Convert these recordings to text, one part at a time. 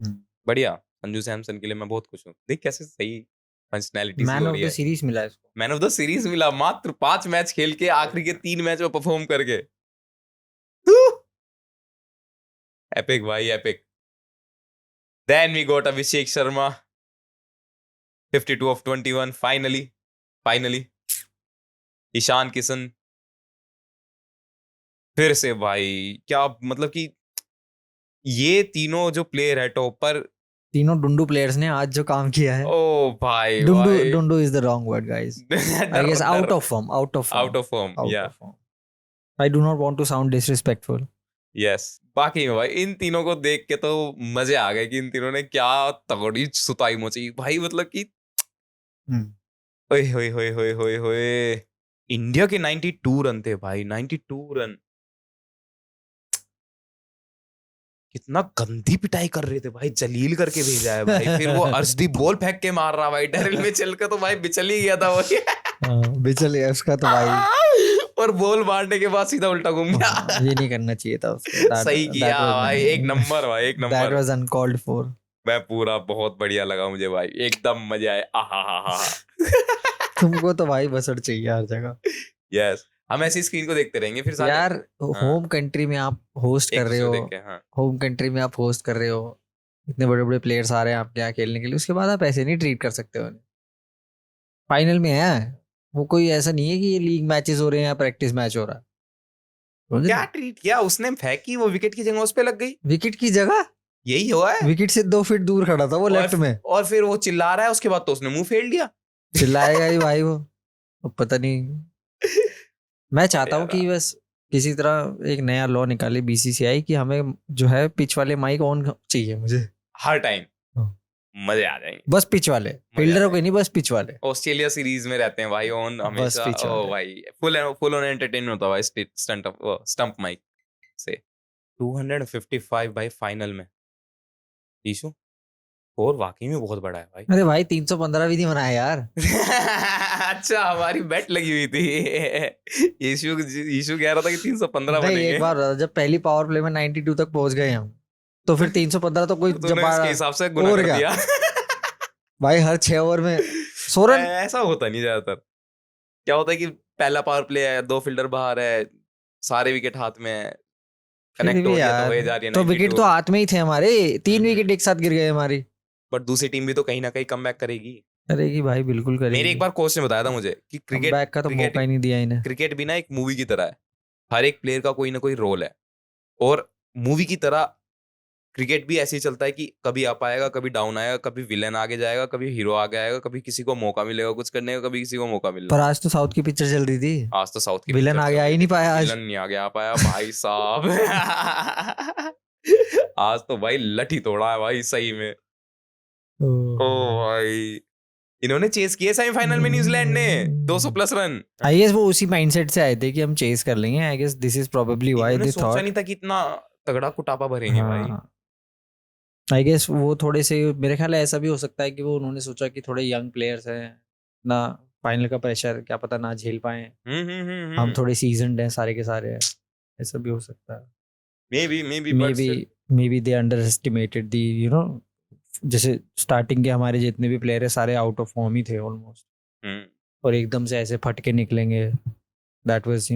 बढ़िया। संजू सैमसन के लिए मैं बहुत खुश हूँ। देख कैसे सही फंक्शनैलिटी सी मैन हो ऑफ रही द है। सीरीज मिला है इसको। मैन ऑफ द सीरीज मिला मात्र 5 मैच खेल के, आखिरी के 3 मैच में परफॉर्म करके। एपिक भाई epic. Then we got Abhishek Sharma 52 of 21 finally. Finally Ishan Kishan फिर से भाई, क्या मतलब कि ये तीनों जो प्लेयर है टॉप पर। तीनों डुंडू प्लेयर्स ने आज जो काम किया है, ओ भाई डुंडू भाई। डुंडू is the wrong word guys, I the guess the out of form, out of out form, of form out या। Of form. I do not want to sound disrespectful. Yes. बाकी में भाई इन तीनों को देख के तो मजे आ गए कि इन तीनों ने क्या तगड़ी सुताई मची भाई, मतलब कि ओए होए होए होए होए होए। इंडिया के 92 रन थे भाई, 92 रन। कितना गंदी पिटाई कर रहे थे भाई, जलील करके भेजा है भाई। फिर वो अर्शदीप बॉल फेंक के मार रहा भाई, डेरिल में चल के तो भाई बिचल ही गया था वो। बिचल गया उसका तो भाई। और बॉल मारने के बाद सीधा उल्टा घूम गया। ये नहीं करना चाहिए था उसको। सही किया भाई, एक नंबर भाई, एक that number. Was uncalled for. मैं पूरा बहुत बढ़िया लगा मुझे भाई, एकदम मजे आए। आहा। तुमको तो भाई बसड़ चाहिए हर जगह यस। हम ऐसी स्क्रीन को देखते रहेंगे फिर साले। यार। हाँ होम कंट्री में आप होस्ट एक कर रहे दूसरे हो, को देख के। हाँ होम कंट्री में आप होस्ट कर रहे हो, इतने बड़े बड़े प्लेयर्स आ रहे हैं आपके यहाँ खेलने के लिए, उसके बाद आप ऐसे नहीं ट्रीट कर सकते हो उन्हें। फाइनल में है वो, कोई ऐसा नहीं है कि ये लीग मैचेस हो रहे हैं या प्रैक्टिस मैच हो रहा है, समझ क्या रहे? ट्रीट किया उसने, फेंकी वो विकेट की जगह उस पे लग गई। विकेट की जगह, यही हुआ है। विकेट से 2 फीट दूर खड़ा था वो लेफ्ट और में। और फिर वो चिल्ला रहा है, उसके बाद तो उसने मुंह फेर लिया। चिल्लाएगा ही भाई वो। अब पता नहीं। मैं चाहता हूँ यार कि बस किसी तरह एक नया लॉ निकाले बीसीसीआई कि हमें जो है पिच वाले माइक ऑन चाहिए मुझे। हर टाइम हाँ। मजे आ जाएंगे। बस पिच वाले, मजे आ फील्डरों के जाएंगे। नहीं, बस पिच वाले। ऑस्ट्रेलिया सीरीज में रहते हैं भाई ऑन बस हमेशा। पिच ओ वाले। भाई फुल फुल ऑन एंटरटेनमेंट होता है भाई, स्टंप माइक से। 255 भाई फाइनल में। ईशु और वाकई में बहुत बड़ा है भाई। अरे भाई 315 भी नहीं बनाया यार। अच्छा हमारी बेट लगी हुई थी। यीशु यीशु कह रहा था कि 315 नहीं, एक बनेंगे। बार जब पहली पावर प्ले में 92 तक पहुंच गए हम, तो फिर 315 तो कोई तो तूने जब उसके हिसाब से गुना और कर क्या दिया। भाई, हर 6 ओवर में 100 रन। ऐसा होता नहीं ज्यादातर। क्या होता है कि पहला पावर प्ले है, 2 फील्डर बाहर है, सारे विकेट हाथ में है, फिर कनेक्ट हो भी रही है तो यार, हो जा रही है तो विकेट 92। तो हाथ में ही थे हमारे, 3 विकेट एक साथ गिर गए हमारी। बट दूसरी टीम भी तो कहीं ना कहीं कमबैक करेगी। करेगी भाई, बिल्कुल मेरे एक करेगी। बार कोच ने बताया था मुझे कि क्रिकेट कमबैक का तो क्रिकेट मौका ही नहीं दिया इन्हें। क्रिकेट भी ना एक मूवी की तरह है। हर एक प्लेयर का कोई ना कोई रोल है। और मूवी की तरह क्रिकेट भी ऐसे ही चलता है कि कभी अप आएगा, कभी डाउन आएगा, कभी विलेन आगे जाएगा, कभी हीरो आगे आएगा, कभी किसी को मौका मिलेगा कुछ करने का, कभी किसी को मौका मिलना। पर आज तो साउथ की पिक्चर चल रही थी, आज तो साउथ की विलन पिक्चर आगे चल आ रही ही थी। नहीं पाया आज। विलन नहीं आगे आ पाया भाई साहब। आज तो भाई लठी तोड़ा है भाई सही में। ओ भाई, इन्होंने चेस किए सेमीफाइनल में न्यूजीलैंड ने 200 प्लस रन। आई गेस वो उसी माइंडसेट से आए थे कि हम चेस कर लेंगे। I guess this is probably why इन्होंने दे सोचा थॉट। नहीं था कि इतना तगड़ा कुटापा भरेंगे भाई। हाँ, आई गेस वो थोड़े से, मेरे ख्याल है ऐसा भी हो सकता है कि वो उन्होंने सोचा कि थोड़े यंग प्लेयर्स हैं ना, फाइनल का प्रेशर क्या पता ना झेल पाए, हम हम्म। थोड़े सीजनड हैं सारे के सारे हैं। ऐसा भी हो सकता है। Maybe may but be, still. Maybe they underestimated the, जैसे स्टार्टिंग के हमारे जितने भी प्लेयर है सारे आउट ऑफ फॉर्म ही थे ऑलमोस्ट, हम्म। और एकदम से ऐसे फट के निकलेंगे। दैट वाज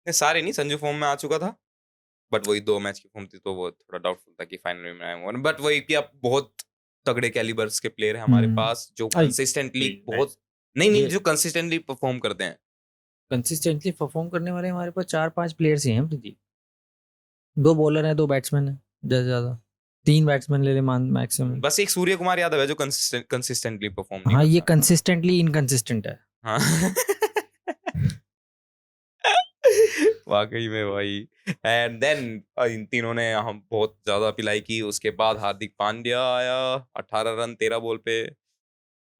सारे नहीं, संजू फॉर्म में आ चुका था। बट वही 2 मैच की फॉर्म थी तो वो थोड़ा डाउटफुल था कि फाइनल में आएंगे। बट वही कि अब बहुत तगड़े कैलिबर्स के प्लेयर हैं हमारे पास जो कंसिस्टेंटली बहुत। नहीं जो कंसिस्टेंटली परफॉर्म करते हैं। कंसिस्टेंटली परफॉर्म करने वाले हमारे पास 4-5 प्लेयर्स ही हैं प्रदीप। 2 बॉलर हैं, 2 बैट्समैन हैं, ज्यादा से ज्यादा 3 बैट्समैन ले ले मान मैक्सिमम। बस एक सूर्य कुमार यादव है जो कंसिस्टेंटली परफॉर्म नहीं हाँ, ये करता। कंसिस्टेंटली इनकंसिस्टेंट है। हाँ। वाकई में भाई। एंड देन इन तीनों ने हम बहुत ज्यादा पिलाई की, उसके बाद हार्दिक पांड्या आया। 18 रन 13 बॉल पे,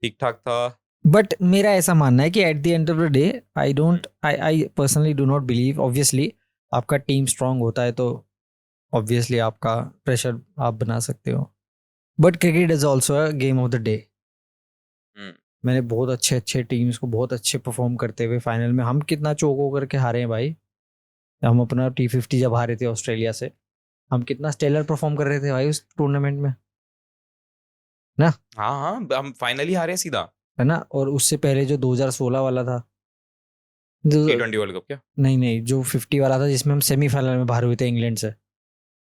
ठीक ठाक था। बट मेरा ऐसा मानना है कि at the end of the day, I personally do not believe, obviously आपका टीम स्ट्रांग होता है तो ऑब्वियसली आपका प्रेशर आप बना सकते हो, but cricket is also a game of the day. मैंने बहुत अच्छे अच्छे टीम्स को बहुत अच्छे परफॉर्म करते हुए फाइनल में, हम कितना चोक होकर के हारे हैं भाई। हम अपना T50 जब हारे थे ऑस्ट्रेलिया से, हम कितना स्टेलर परफॉर्म कर रहे थे भाई उस टूर्नामेंट में। ना? हाँ हम फाइनली हारे हैं सीधा। है ना? और उससे पहले जो 2016 वाला था, T20 वर्ल्ड कप क्या? नहीं जो 50 वाला था जिसमें हम सेमीफाइनल में बाहर हुए थे इंग्लैंड से,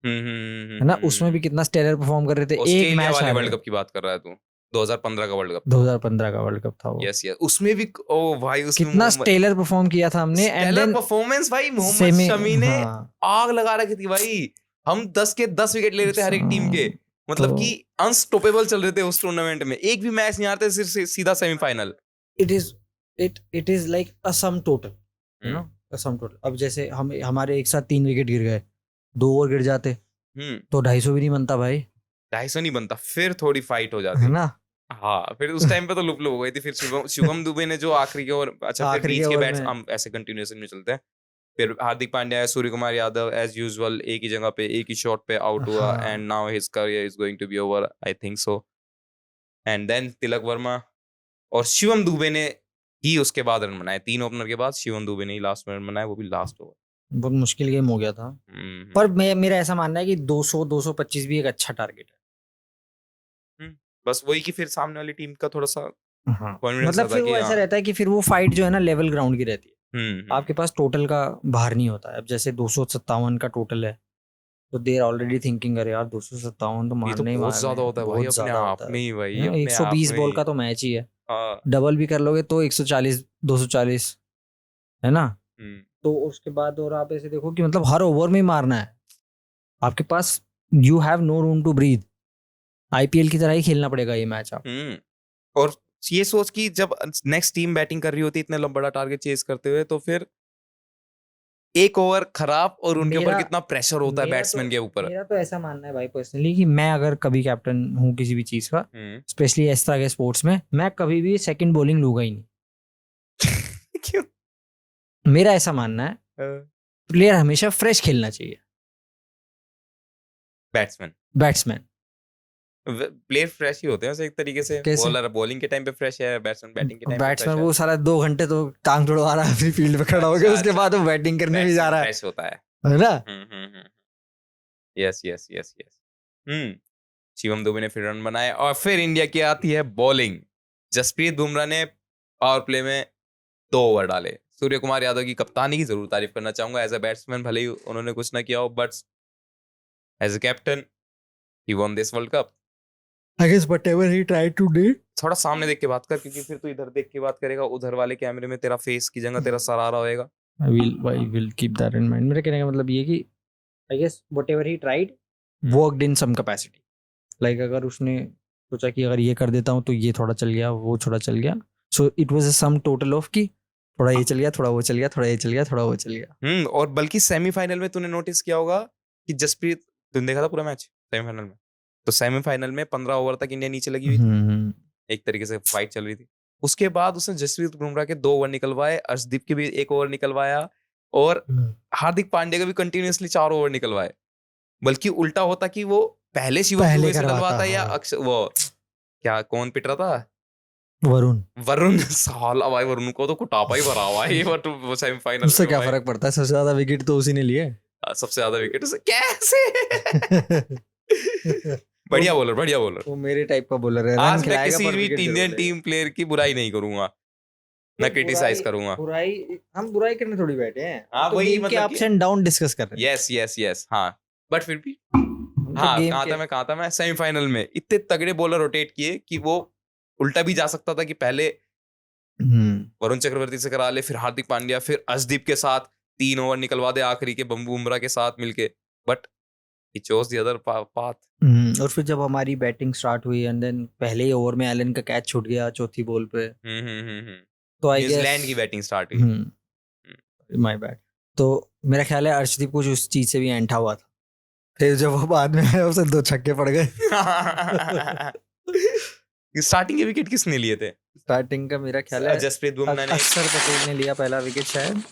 है ना? उसमें भी कितना स्टेलर परफॉर्म कर रहे थे, एक ऑस्ट्रेलिया मैच वाले हारे। वर्ल्ड कप की बात कर रहा है तू? 2015 का वर्ल्ड कप। 2015 का वर्ल्ड कप था वो। यस उसमें भी ओ भाई उसमें कितना स्टेलर परफॉर्म किया था हमने, एंड स्टेलर देन परफॉर्मेंस भाई। मोहम्मद शमी ने हाँ, आग लगा रखी थी भाई। हम 10 के 10 विकेट ले रहे थे हर एक टीम के, मतलब तो कि अनस्टॉपेबल चल रहे थे उस टूर्नामेंट में। एक भी मैच नहीं हारते, सिर्फ सीधा semifinal. It is like a sum total, you know, a sum total. अब जैसे हम हमारे एक साथ 3 विकेट गिर गए, 2 और गिर जाते तो 250 भी नहीं बनता भाई, 250 नहीं बनता, फिर थोड़ी फाइट हो है जाती। ना? हाँ फिर उस टाइम पे तो लुप हो गई थी। फिर शुभम दुबे ने जो आखिरी के ओवर, अच्छा फिर आखिरी के बीच के ओवर बैट्स में हम ऐसे कंटिन्यूएशन में चलते हैं। फिर हार्दिक पांड्या, सूर्य कुमार यादव एज यूजुअल एक ही जगह पे एक ही शॉट पे आउट हुआ, हाँ, and now his career is going to be over, I think so. And then Tilak Varma और शिवम दुबे ने ही उसके बाद रन बनाए। 3 ओपनर के बाद शिवम दुबे ने ही लास्ट में रन बनाए, वो भी लास्ट ओवर। बहुत मुश्किल गेम हो गया था। पर मेरा ऐसा मानना है कि 200-225 भी एक अच्छा टारगेट है। बस वही कि फिर सामने वाली टीम का थोड़ा सा हाँ, कॉन्फिडेंस मतलब आता फिर कि वो ऐसा हाँ। रहता है कि फिर वो फाइट जो है ना लेवल ग्राउंड की रहती है। आपके पास टोटल का भार नहीं होता है। अब जैसे 257 का टोटल है तो देर ऑलरेडी थिंकिंग, अरे यार 257 तो ये तो मारने ही बहुत मारने ज्यादा हैं, होता है भाई, बहुत अपने ज्यादा आप होता में ही भाई, है। अपने आप 120 में बॉल ही। का तो मैच ही है, हाँ। डबल भी कर लोगे तो 140 240, है ना? हम्म। तो उसके बाद और आप ऐसे देखो कि मतलब हर ओवर में ही मारना है आपके पास, you have no room to breathe. IPL की तरह ही खेलना पड़ेगा ये मैच आप। और ये सोच कि जब नेक्स्ट टीम बैटिंग कर रही होती है इतने बड़ा टारगेट चेज करते हुए, तो फिर एक ओवर खराब और उनके ऊपर कितना प्रेशर होता है बैट्समैन के ऊपर। मेरा तो ऐसा मानना है भाई पर्सनली कि मैं अगर कभी कैप्टन हूँ किसी भी चीज का, स्पेशली इस तरह के स्पोर्ट्स में, मैं कभी भी सेकंड बॉलिंग लूंगा ही नहीं। क्यों? मेरा ऐसा मानना है प्लेयर हमेशा फ्रेश खेलना चाहिए। बैट्समैन प्लेयर फ्रेश ही होते हैं एक तरीके से। कैसे? बॉलर बॉलिंग के टाइम पे फ्रेश है, बैट्समैन बैटिंग के टाइम पे फ्रेश बैट्समैन है। वो सारा 2 घंटे तो टांग तुड़वा रहा है अपनी फील्ड पे खड़ा हो गया, उसके बाद वो बैटिंग करने भी जा रहा है, फ्रेश होता है ना? Yes yes yes yes. Shivam Dubey ने फिर रन बनाए और फिर इंडिया की आती है बॉलिंग। जसप्रीत बुमराह ने पावर प्ले में 2 ओवर डाले। सूर्य कुमार यादव की कप्तानी की जरूर तारीफ करना चाहूंगा। एज अ बैट्समैन भले ही उन्होंने कुछ ना किया हो, but as a captain he won this world cup. I guess whatever he tried to do. थोड़ा सामने देख के बात कर, क्योंकि फिर तू इधर देख के बात करेगा, उधर वाले कैमरे में तेरा फेस की जगह तेरा सर आ रहा होएगा। I will keep that in mind. मेरे कहने का मतलब ये कि I guess whatever he tried worked in some capacity. Like अगर उसने सोचा कि अगर ये कर देता हूँ तो ये थोड़ा चल गया, वो थोड़ा चल गया, so it was a sum total of कि थोड़ा ये चल गया, थोड़ा वो चल गया, थोड़ा ये चल गया, थोड़ा वो चल गया। और बल्कि सेमीफाइनल में तूने नोटिस किया होगा कि जसप्रीत, तूने देखा था पूरा मैच सेमीफाइनल में? तो सेमीफाइनल में 15 ओवर तक इंडिया नीचे लगी हुई थी, एक तरीके से फाइट चल रही थी। उसके बाद उसने जसप्रीत बुमराह के 2 ओवर निकलवाए, अर्शदीप के भी 1 ओवर निकलवाया, और हार्दिक पांड्या के भी कंटिन्यूअसली 4 ओवर निकलवाए। बल्कि उल्टा होता कि वो पहले शिवम दुबे से डलवाता, या वो क्या, कौन पिट रहा था? वरुण साला भाई, वरुण को तो कुटापा ही भरा हुआ है बट वो सेमीफाइनल उससे में क्या भाई, फर्क पड़ता है? सबसे ज्यादा विकेट तो उसी ने लिए। सबसे ज्यादा विकेट कैसे? बढ़िया बॉलर। वो मेरे टाइप का बॉलर है, आज रन मैं खिलाएगा किसी पर भी विकेट इंडियन टीम प्लेयर की बुराई नहीं करूंगा, ना क्रिटिसाइज करूंगा। हम बुराई करने थोड़ी बैठे हैं, हाँ तो वही गेम के मतलब अप्स एंड डाउन डिस्कस कर रहे हैं। यस हाँ, बट फिर भी तो हाँ, गेम कहा था मैं सेमीफाइनल में इतने तगड़े बॉलर रोटेट किए कि वो उल्टा भी जा सकता था कि पहले वरुण चक्रवर्ती से करा ले, फिर हार्दिक पांड्या, फिर अर्शदीप के साथ 3 ओवर निकलवा दे आखिरी के बुमराह के साथ मिलके, but he chose the other path। और फिर जब हमारी बैटिंग स्टार्ट हुई एंड देन पहले ही ओवर में एलन का कैच छूट गया चौथी बॉल पे, तो आई गेस न्यूजीलैंड की बैटिंग स्टार्ट हुई। My bad. तो मेरा ख्याल है अर्शदीप कुछ उस चीज से भी एंठा हुआ था, फिर जब वो बाद में आया उसे 2 छक्के पड़ गए। स्टार्टिंग के विकेट किसने लिए थे? स्टार्टिंग का मेरा ख्याल है जसप्रीत बुमराह ने, अक्षर पटेल ने लिया पहला विकेट शायद,